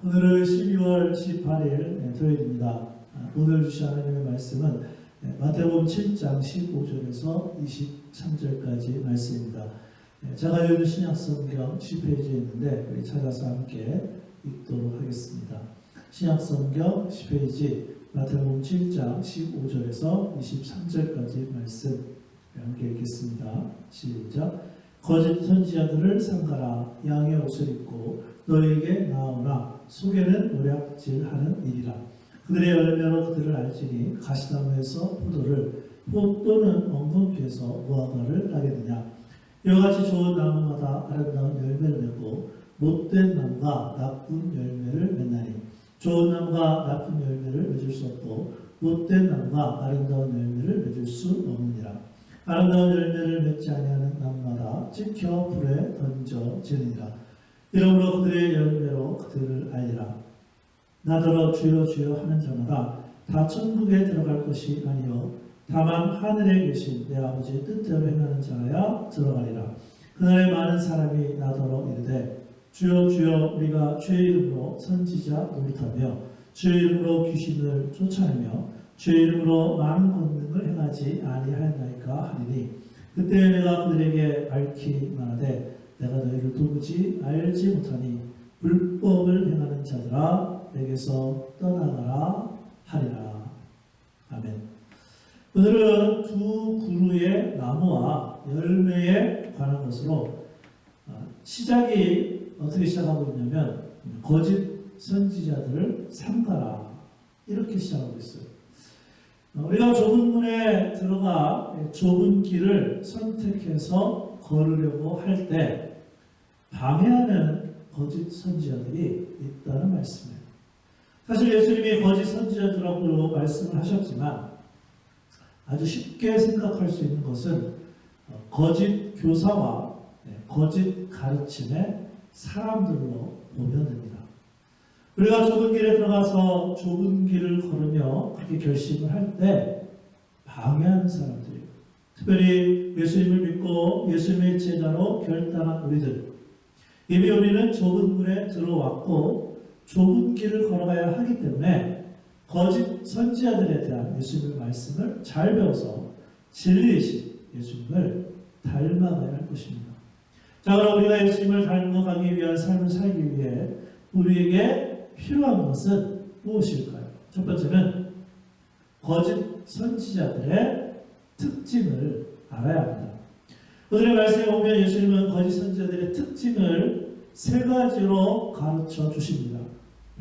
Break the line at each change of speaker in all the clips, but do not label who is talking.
오늘은 12월 18일 토요일입니다. 오늘 주신 하나님의 말씀은 마태복음 7장 15절에서 23절까지 말씀입니다. 제가 요즘 신약성경 10페이지에 있는데 우리 찾아서 함께 읽도록 하겠습니다. 신약성경 10페이지 마태복음 7장 15절에서 23절까지 말씀 함께 읽겠습니다. 시작. 거짓 선지자들을 삼가라. 양의 옷을 입고 너에게 나오나 속에는 노략질하는 일이라. 그들의 열매로 그들을 알지니 가시나무에서 포도를 또는 엉겅퀴에서 무화과를 따겠느냐. 이와 같이 좋은 나무마다 아름다운 열매를 맺고 못된 나무가 나쁜 열매를 맺나니 좋은 나무가 나쁜 열매를 맺을 수 없고 못된 나무가 아름다운 열매를 맺을 수 없느니라. 아름다운 열매를 맺지 아니하는 나무마다 찍혀 불에 던져지느니라. 이러므로 그들의 열매로 그들을 알리라. 나더러 주여 주여 하는 자마다 다 천국에 들어갈 것이 아니요 다만 하늘에 계신 내 아버지의 뜻대로 행하는 자야 들어가리라. 그날에 많은 사람이 나더러 이르되 주여 주여 우리가 주의 이름으로 선지자 노릇하며 주의 이름으로 귀신을 쫓아내며 주의 이름으로 많은 권능을 행하지 아니하였나이까 하리니 그때 내가 그들에게 밝히 말하되 내가 너희를 도무지 알지 못하니 불법을 행하는 자들아 내게서 떠나가라 하리라. 아멘. 오늘은 두 그루의 나무와 열매에 관한 것으로 시작이 어떻게 시작하고 있냐면 거짓 선지자들을 삼가라 이렇게 시작하고 있어요. 우리가 좁은 문에 들어가 좁은 길을 선택해서 걸으려고 할 때 방해하는 거짓 선지자들이 있다는 말씀이에요. 사실 예수님이 거짓 선지자들하고 말씀을 하셨지만 아주 쉽게 생각할 수 있는 것은 거짓 교사와 거짓 가르침의 사람들로 보면 됩니다. 우리가 좁은 길에 들어가서 좁은 길을 걸으며 그렇게 결심을 할 때 방해하는 사람들이에요. 특별히 예수님을 믿고 예수님의 제자로 결단한 우리들. 이미 우리는 좁은 문에 들어왔고 좁은 길을 걸어가야 하기 때문에 거짓 선지자들에 대한 예수님의 말씀을 잘 배워서 진리이신 예수님을 닮아가야 할 것입니다. 자, 그럼 우리가 예수님을 닮아가기 위한 삶을 살기 위해 우리에게 필요한 것은 무엇일까요? 첫 번째는 거짓 선지자들의 특징을 알아야 합니다. 오늘의 말씀에 보면 예수님은 거짓 선지자들의 특징을 세 가지로 가르쳐 주십니다.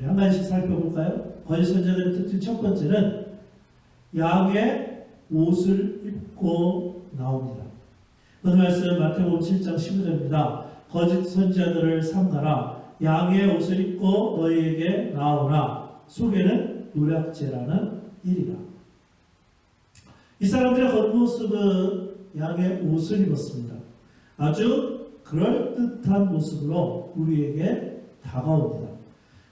한 가지씩 살펴볼까요? 거짓 선지자들의 특징 첫 번째는 양의 옷을 입고 나옵니다. 오늘 말씀 마태복음 7장 15절입니다. 거짓 선지자들을 삼가라. 양의 옷을 입고 너희에게 나오나 속에는 노략질하는 일이라. 이 사람들의 겉모습은 양의 옷을 입었습니다. 아주 그럴듯한 모습으로 우리에게 다가옵니다.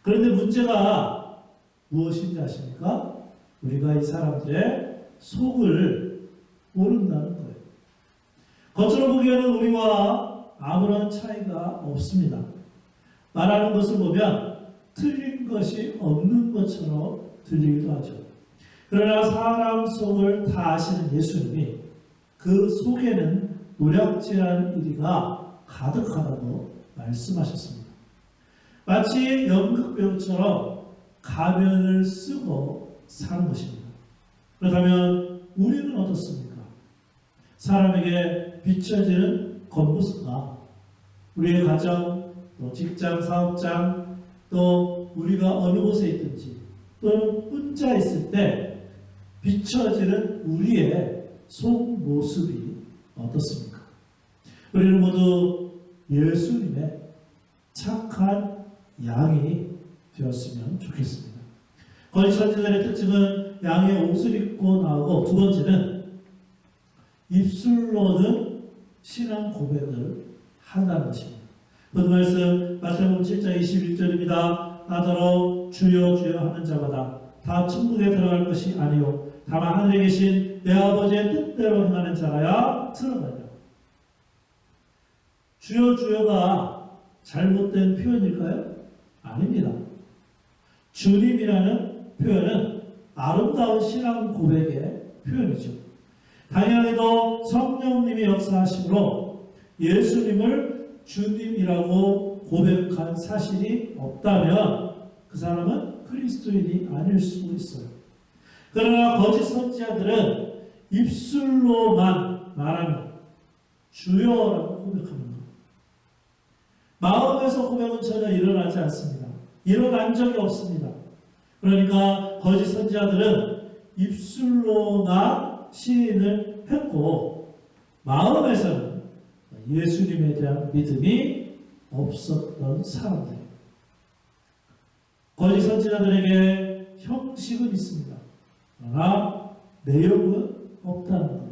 그런데 문제가 무엇인지 아십니까? 우리가 이 사람들의 속을 모른다는 거예요. 겉으로 보기에는 우리와 아무런 차이가 없습니다. 말하는 것을 보면 틀린 것이 없는 것처럼 들리기도 하죠. 그러나 사람 속을 다 아시는 예수님이 그 속에는 노략질한 이리가 가득하다고 말씀하셨습니다. 마치 연극배우처럼 가면을 쓰고 사는 것입니다. 그렇다면 우리는 어떻습니까? 사람에게 비춰지는 겉모습과 우리의 가정, 또 직장, 사업장, 또 우리가 어느 곳에 있든지 또는 혼자 있을 때 비춰지는 우리의 속 모습이 어떻습니까? 우리는 모두 예수님의 착한 양이 되었으면 좋겠습니다. 거짓 선지자들의 특징은 양의 옷을 입고 나오고 두 번째는 입술로는 신앙 고백을 한다는 것입니다. 그 말씀 마태복음 7장 21절입니다. 나더러 주여 주여 하는 자마다 다 천국에 들어갈 것이 아니요 다만 하늘에 계신 내 아버지의 뜻대로 행하는 자라야 들어가리라. 주여 주여가 잘못된 표현일까요? 아닙니다. 주님이라는 표현은 아름다운 신앙 고백의 표현이죠. 당연히도 성령님이 역사하심으로 예수님을 주님이라고 고백한 사실이 없다면 그 사람은 그리스도인이 아닐 수 있어요. 그러나 거짓 선지자들은 입술로만 말하면 주여라고 고백하는 것. 마음에서 고백은 전혀 일어나지 않습니다. 일어난 적이 없습니다. 그러니까 거짓 선지자들은 입술로만 시인을 했고 마음에서는 예수님에 대한 믿음이 없었던 사람들입니다. 거짓 선지자들에게 형식은 있습니다. 그러나 내용은 없다는 것.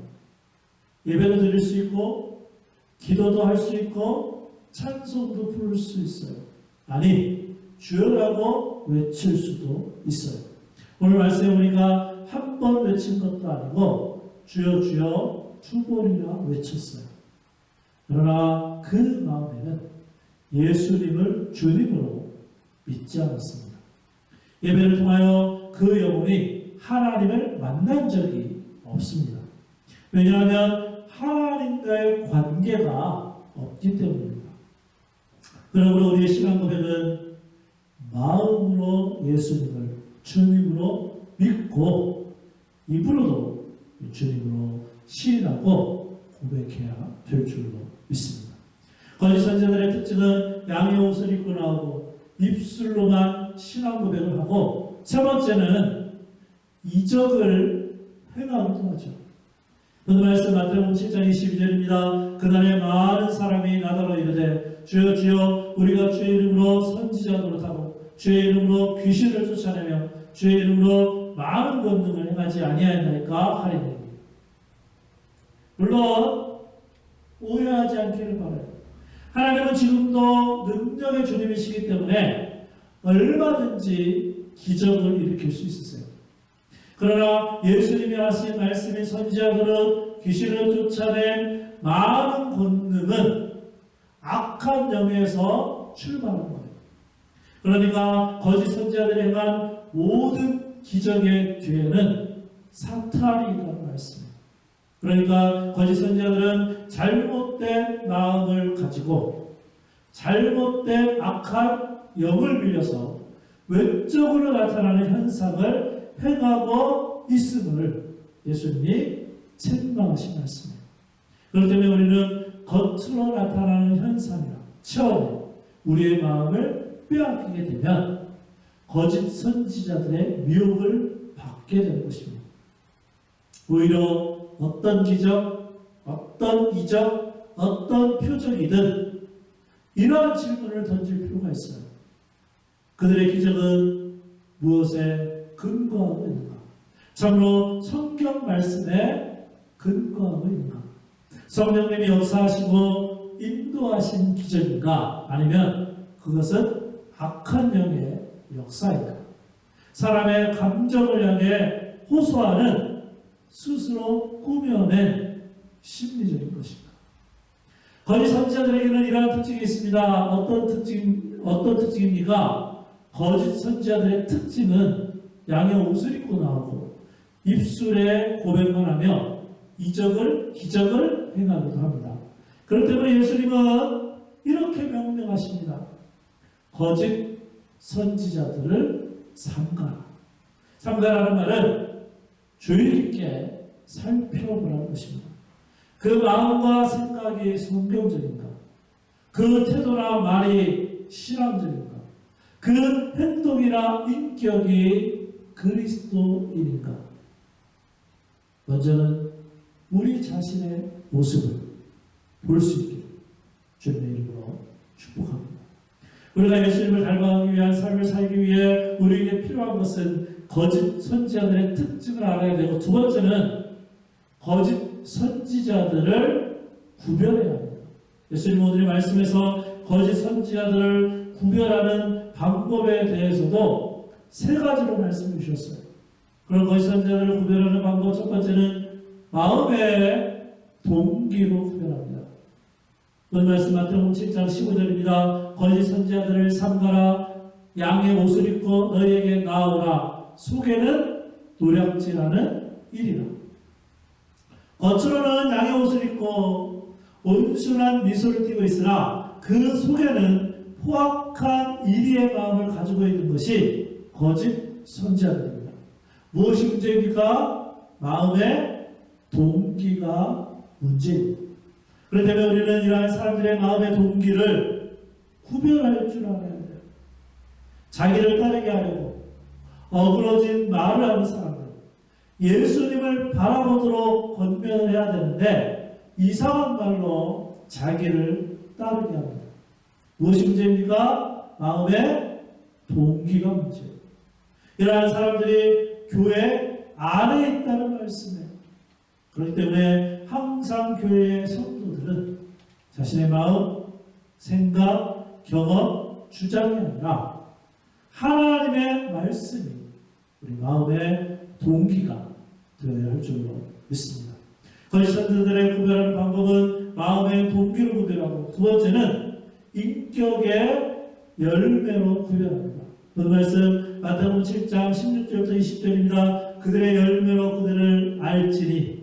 예배도 드릴 수 있고 기도도 할 수 있고 찬송도 부를 수 있어요. 아니 주여라고 외칠 수도 있어요. 오늘 말씀에 보니까 한 번 외친 것도 아니고 주여 주여 두 번이나 외쳤어요. 그러나 그 마음에는 예수님을 주님으로 믿지 않았습니다. 예배를 통하여 그 영혼이 하나님을 만난 적이 없습니다. 왜냐하면 하나님과의 관계가 없기 때문입니다. 그러므로 우리의 신앙 고백은 마음으로 예수님을 주님으로 믿고 입으로도 주님으로 시인하고 고백해야 될 줄로 믿습니다. 거짓 선지자들의 특징은 양의 옷을 입고 나오고 입술로만 신앙 고백을 하고 세 번째는 이적을 행하기도 하죠. 오늘 말씀 마태복음 7장 22절입니다. 그날에 많은 사람이 나더러 이르되 주여 주여 우리가 주의 이름으로 선지자 노릇하고 주의 이름으로 귀신을 쫓아내며 주의 이름으로 많은 권능을 행하지 아니하였나이까 하리니. 물론 오해하지 않기를 바라요. 하나님은 지금도 능력의 주님이시기 때문에 얼마든지 기적을 일으킬 수 있으세요. 그러나 예수님이 하신 말씀인 선지자들은 귀신을 쫓아낸 많은 권능은 악한 영에서 출발한 거예요. 그러니까 거짓 선지자들이 행한 모든 기적의 뒤에는 사탄이 있다는 말씀이에요. 그러니까 거짓 선지자들은 잘못된 마음을 가지고 잘못된 악한 영을 빌려서 외적으로 나타나는 현상을 행하고 있음을 예수님이 책망하신 말씀이에요. 그렇기 때문에 우리는 겉으로 나타나는 현상이나 처음에 우리의 마음을 빼앗기게 되면 거짓 선지자들의 미혹을 받게 되는 것입니다. 오히려 어떤 기적, 어떤 이적, 어떤 표적이든 이러한 질문을 던질 필요가 있어요. 그들의 기적은 무엇에 근거하고 있는가? 참으로 성경 말씀에 근거하고 있는가? 성령님이 역사하시고 인도하신 기적인가? 아니면 그것은 악한 영의 역사인가? 사람의 감정을 향해 호소하는 스스로 꾸며낸 심리적인 것인가? 거짓 선지자들에게는 이러한 특징이 있습니다. 어떤 특징입니까? 거짓 선지자들의 특징은 양의 옷을 입고 나오고 입술에 고백만 하며 기적을 행하기도 합니다. 그렇기 때문에 예수님은 이렇게 명령하십니다. 거짓 선지자들을 삼가라. 삼가라는 말은 주의 깊게 살펴보라는 것입니다. 그 마음과 생각이 성경적인가? 그 태도나 말이 신앙적인가? 그 행동이나 인격이 그리스도인인가? 먼저는 우리 자신의 모습을 볼 수 있게 주님의 이름으로 축복합니다. 우리가 예수님을 닮아가기 위한 삶을 살기 위해 우리에게 필요한 것은 거짓 선지자들의 특징을 알아야 되고, 두 번째는 거짓 선지자들을 구별해야 합니다. 예수님 오늘의 말씀에서 거짓 선지자들을 구별하는 방법에 대해서도 세 가지로 말씀해 주셨어요. 그런 거짓 선지자들을 구별하는 방법, 첫 번째는 마음의 동기로 구별합니다. 오늘 말씀 마태복음 7장 15절입니다. 거짓 선지자들을 삼가라. 양의 옷을 입고 너희에게 나오라. 속에는 노략질하는 일이라. 겉으로는 양의 옷을 입고 온순한 미소를 띠고 있으나 그 속에는 포악한 이리의 마음을 가지고 있는 것이 거짓 선지자들입니다. 무엇이 문제입니까? 마음의 동기가 문제입니다. 그렇다면 우리는 이러한 사람들의 마음의 동기를 구별할 줄 알아야 돼요. 자기를 따르게 하려고 어그러진 말을 하는 사람들, 예수님을 바라보도록 권면을 해야 되는데 이상한 말로 자기를 따르게 합니다. 무엇이 문제입니까? 마음의 동기가 문제예요. 이러한 사람들이 교회 안에 있다는 말씀이에요. 그렇기 때문에 항상 교회의 성도들은 자신의 마음, 생각, 경험, 주장이 아니라 하나님의 말씀이 우리 마음의 동기가 되어야 할 줄로 믿습니다. 거짓 선지자들의 구별하는 방법은 마음의 동기로 구별하고, 두 번째는 인격의 열매로 구별합니다. 그 말씀 마태복음 7장 16절부터 20절입니다. 그들의 열매로 그들을 알지니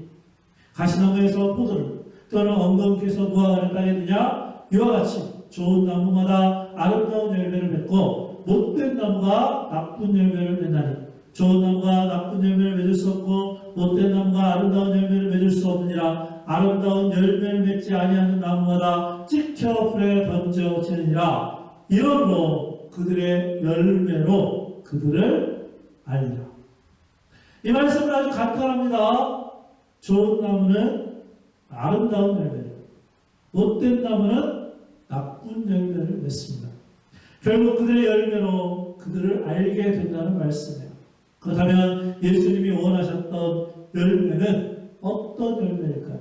가시나무에서 포도를 또는 엉겅퀴에서 무화과를 따겠느냐? 이와 같이 좋은 나무마다 아름다운 열매를 맺고 못된 나무가 나쁜 열매를 맺나니 좋은 나무가 나쁜 열매를 맺을 수 없고 못된 나무가 아름다운 열매를 맺을 수 없느니라. 아름다운 열매를 맺지 아니하는 나무마다 찍혀 불에 던져지느니라. 이러므로 그들의 열매로 그들을 알리라. 이 말씀은 아주 간단합니다. 좋은 나무는 아름다운 열매를, 못된 나무는 나쁜 열매를 맺습니다. 결국 그들의 열매로 그들을 알게 된다는 말씀이에요. 그렇다면 예수님이 원하셨던 열매는 어떤 열매일까요?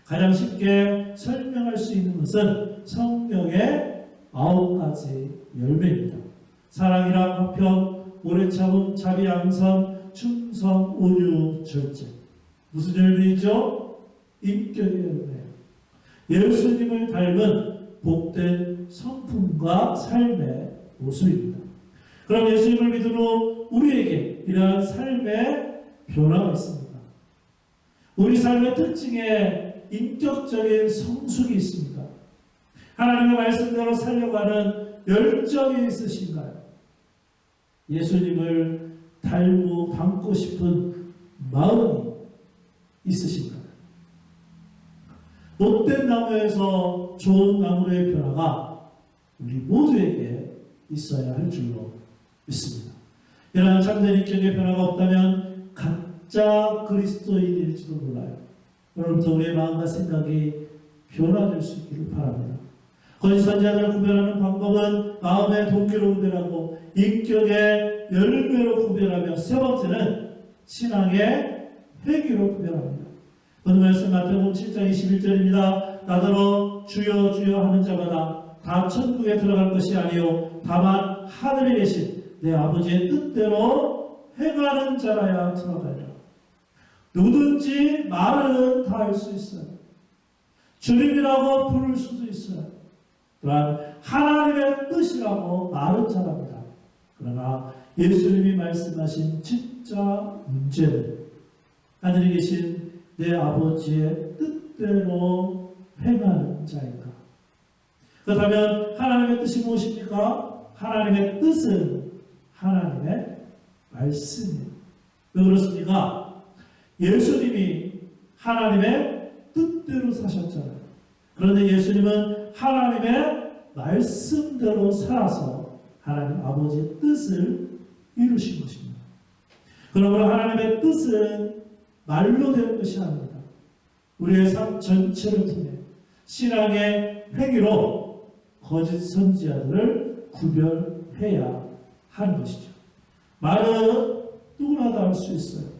가장 쉽게 설명할 수 있는 것은 성령의 9가지 열매입니다. 사랑이랑 화평, 오래 참음, 자비, 양선, 충성, 온유, 절제. 무슨 열매이죠? 인격의 열매예요. 예수님을 닮은 복된 성품과 삶의 모습입니다. 그럼 예수님을 믿은 후 우리에게 이러한 삶의 변화가 있습니다. 우리 삶의 특징에 인격적인 성숙이 있습니다. 하나님의 말씀대로 살려고 하는 열정이 있으신가요? 예수님을 닮고 싶은 마음이 있으신가요? 못된 나무에서 좋은 나무의 변화가 우리 모두에게 있어야 할 줄로 믿습니다. 이러한 참된 인격의 변화가 없다면 가짜 그리스도인일지도 몰라요. 오늘부터 우리의 마음과 생각이 변화될 수 있기를 바랍니다. 거짓 선지자들을 구별하는 방법은 마음의 동기로 구별하고 인격의 열매로 구별하며, 세 번째는 신앙의 회개로 구별합니다. 오늘 말씀 마태복음 7장 21절입니다. 나더러 주여 주여 하는 자마다 다 천국에 들어갈 것이 아니요 다만 하늘에 계신 내 아버지의 뜻대로 행하는 자라야 들어가리라. 누구든지 말은 다 할 수 있어요. 주님이라고 부를 수도 있어요. 또한 하나님의 뜻이라고 말은 잘합니다. 그러나 예수님이 말씀하신 진짜 문제는 하늘에 계신 내 아버지의 뜻대로 행하는 자인가? 그렇다면 하나님의 뜻이 무엇입니까? 하나님의 뜻은 하나님의 말씀이에요. 왜 그렇습니까? 예수님이 하나님의 뜻대로 사셨잖아요. 그런데 예수님은 하나님의 말씀대로 살아서 하나님 아버지의 뜻을 이루신 것입니다. 그러므로 하나님의 뜻은 말로 되는 것이 아닙니다. 우리의 삶 전체를 통해 신앙의 회개로 거짓 선지자들을 구별해야 하는 것이죠. 말은 누구나 다 할 수 있어요.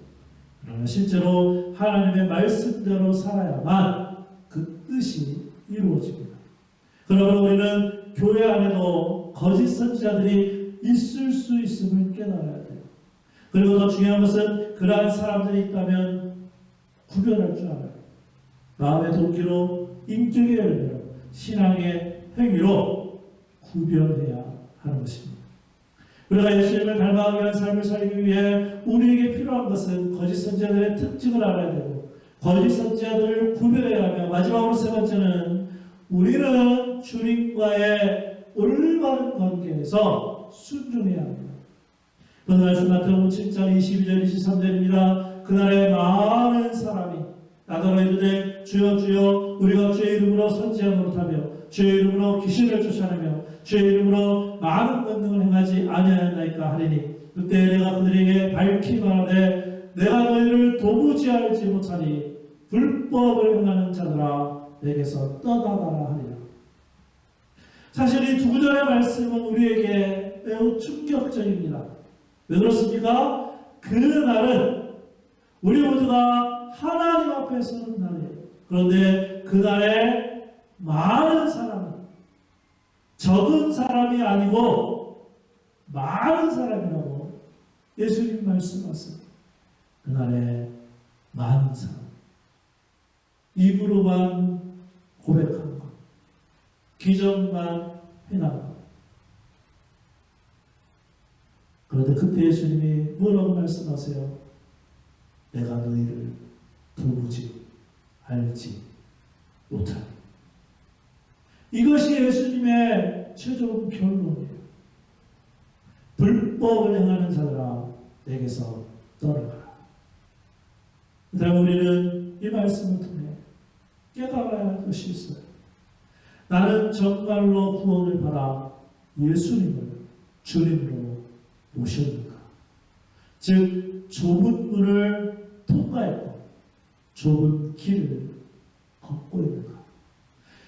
그러나 실제로 하나님의 말씀대로 살아야만 그 뜻이 이루어집니다. 그러므로 우리는 교회 안에도 거짓 선지자들이 있을 수 있음을 깨달아야 돼요. 그리고 더 중요한 것은 그러한 사람들이 있다면 구별할 줄 알아요. 마음의 동기로, 인격의 열매로, 신앙의 행위로 구별해야 하는 것입니다. 우리가 예수님을 닮아가게 하는 삶을 살기 위해 우리에게 필요한 것은 거짓 선지자들의 특징을 알아야 되고 거짓 선지자들을 구별해야 하며, 마지막으로 세 번째는 우리는 주님과의 올바른 관계에서 순종해야 합니다. 오늘 말씀 마태복음 7장 22절 23절입니다. 그날에 많은 사람이 나더러 이르되 주여 주여 우리가 주의 이름으로 선지자 노릇하며 주의 이름으로 귀신을 쫓아내며 주의 이름으로 많은 권능을 행하지 아니하였나이까 하리니, 그때 내가 그들에게 밝히 말하되 내가 너희를 도무지 알지 못하니 불법을 행하는 자들아 내게서 떠나가라 하리라. 사실 이 두 구절의 말씀은 우리에게 매우 충격적입니다. 왜 그렇습니까? 그날은 우리 모두가 하나님 앞에 서는 날이에요. 그런데 그날에 많은 사람이, 적은 사람이 아니고 많은 사람이라고 예수님 말씀하셨습니다. 그날에 많은 사람, 입으로만 고백한 것, 기적만 행한 것. 그런데 그때 예수님이 뭐라고 말씀하세요? 내가 너희를 도무지 알지 못하니. 이것이 예수님의 최종 결론이에요. 불법을 행하는 자들아 내게서 떠나가라. 그다음 우리는 이 말씀을 통해 깨달아야 할 것이 있어요. 나는 정말로 구원을 받아 예수님을 주님으로 모셨는가? 즉 좁은 문을 통과했고 좁은 길을 걷고 있는가?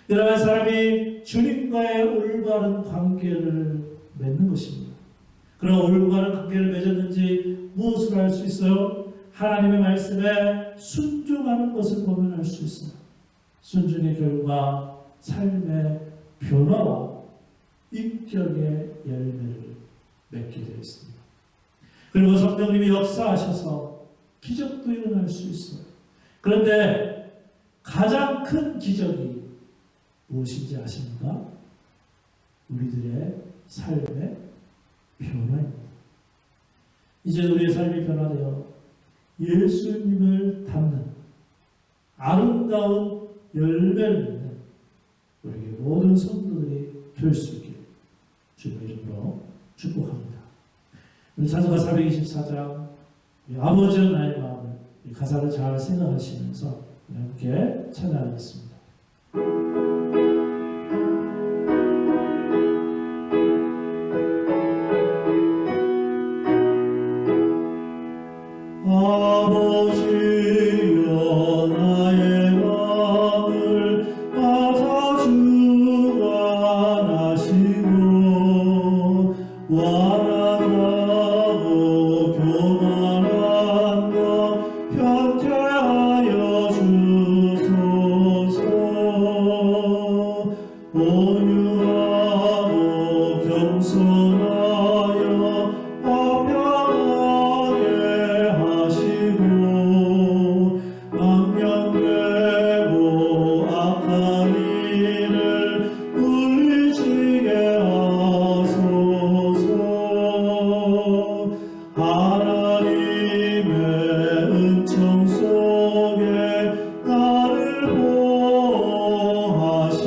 이러한 사람이 주님과의 올바른 관계를 맺는 것입니다. 그런 올바른 관계를 맺었는지 무엇을 알 수 있어요? 하나님의 말씀에 순종하는 것을 보면 알 수 있습니다. 순종의 결과 삶의 변화와 인격의 열매를 맺게 되어 있습니다. 그리고 성령님이 역사하셔서 기적도 일어날 수 있어요. 그런데 가장 큰 기적이 무엇인지 아십니까? 우리들의 삶의 변화입니다. 이제 우리의 삶이 변화되어 예수님을 닮는 아름다운 열매를 맺는 우리에게 모든 성도들이 될 수 있기를 주님의 이름으로 축복합니다. 우리 찬송가 424장 아버지여 나의 마음을, 이 가사를 잘 생각하시면서 함께 찬양하겠습니다. 아버지여 나의 마음을 받아주관하시고 완악하고 교만한 것 변태하여 주소서. 온유하고 겸손하여 화평하게 하시고 망령되고 악한 일을 물리치게 하소서. 하나님의 은총 속에 나를 보호하시고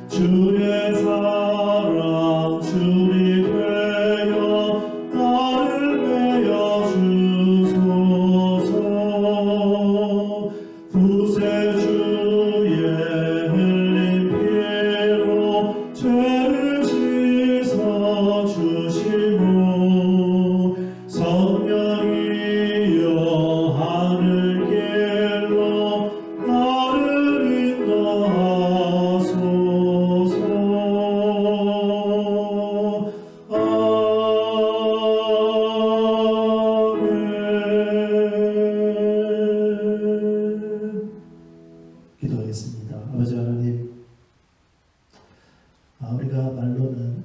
주의 사랑 줄이 되어 나를 메어 주소서. 구세주의 흘린 피로 죄를 씻어 주시고 성령이여 하늘 길로 나를 인도하소서. 아멘. 기도하겠습니다. 아버지 하나님, 우리가 말로는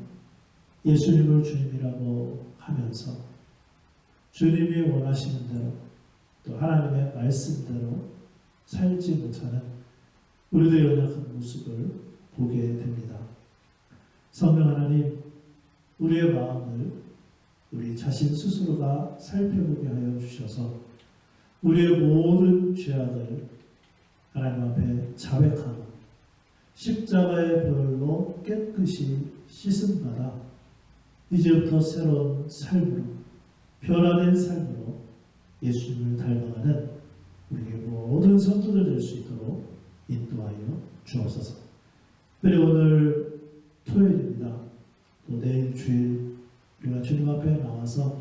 예수님을 주님이라고 하면서 주님이 원하시는 대로 또 하나님의 말씀대로 살지 못하는 우리들의 연약한 모습을 보게 됩니다. 성령 하나님, 우리의 마음을 우리 자신 스스로가 살펴보게 하여 주셔서 우리의 모든 죄악을 하나님 앞에 자백하고 십자가의 보혈로 깨끗이 씻음 받아 이제부터 새로운 삶으로 변화된 삶으로 예수님을 닮아가는 우리의 모든 성도들 될 수 있도록 인도하여 주옵소서. 특별히 오늘 토요일입니다. 또 내일 주일 우리가 주님 앞에 나와서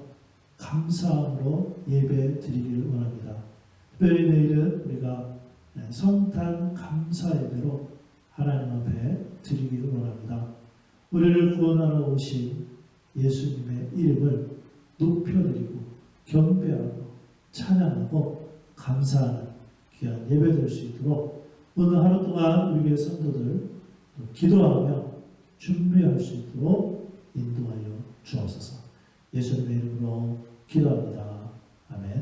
감사함으로 예배 드리기를 원합니다. 특별히 내일은 우리가 성탄 감사 예배로 하나님 앞에 드리기를 원합니다. 우리를 구원하러 오신 예수님의 이름을 높여드리고 경배하고 찬양하고 감사하는 귀한 예배 될 수 있도록 오늘 하루 동안 우리의 성도들 기도하며 준비할 수 있도록 인도하여 주옵소서. 예수님의 이름으로 기도합니다. 아멘.